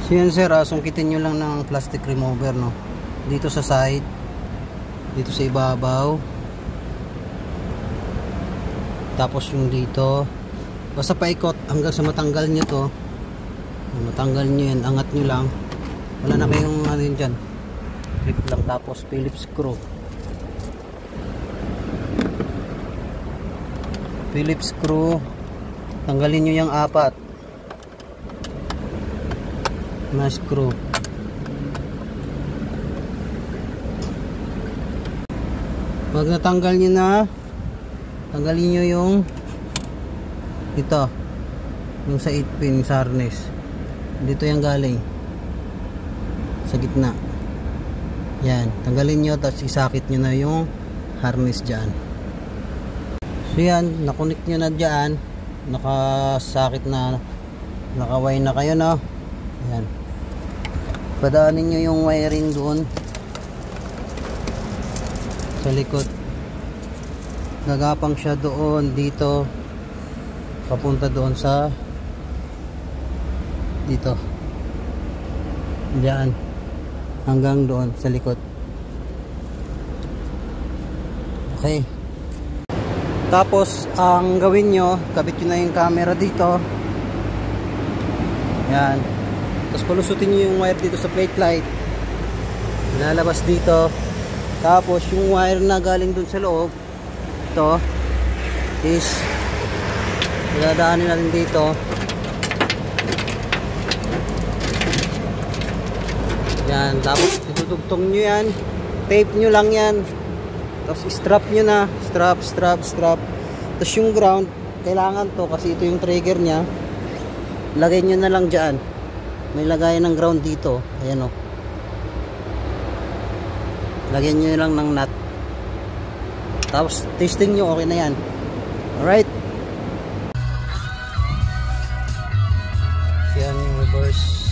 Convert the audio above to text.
So yan sir, sungkitin nyo lang ng plastic remover, no? Dito sa side, dito sa ibabaw, tapos yung dito, basta paikot hanggang sa matanggal nyo to. Matanggal nyo yan, angat nyo lang, wala na kayong ano yun dyan, clip lang. Tapos Phillips screw, Phillips screw, tanggalin nyo yung 4 na screw. Pag natanggal nyo na, tanggalin nyo yung ito, yung sa 8 pin sa harness. Dito yung galing sa gitna. Yan, tanggalin nyo, tapos isakit nyo na yung harness dyan. So yan, nakunik nyo na dyan, nakasakit na, nakawire na kayo, no? Yan, padaanin nyo yung wiring doon sa likod. Gagapang siya doon, dito, papunta doon sa dito, diyan, hanggang doon sa likod. Okay, tapos ang gawin nyo, kabit nyo na yung camera dito. Yan, tapos palusutin nyo yung wire dito sa plate light, lalabas dito. Tapos yung wire na galing dun sa loob, ito is dadaanin natin dito. Yan, tapos itutugtong nyo yan, tape nyo lang yan, tapos strap nyo na, strap. Tapos yung ground, kailangan to kasi ito yung trigger nya, lagay nyo na lang dyan. May lagayan ng ground dito, ayan o, lagyan nyo lang ng nut. Tapos testing nyo, okay na yan. Alright, yan yung reverse.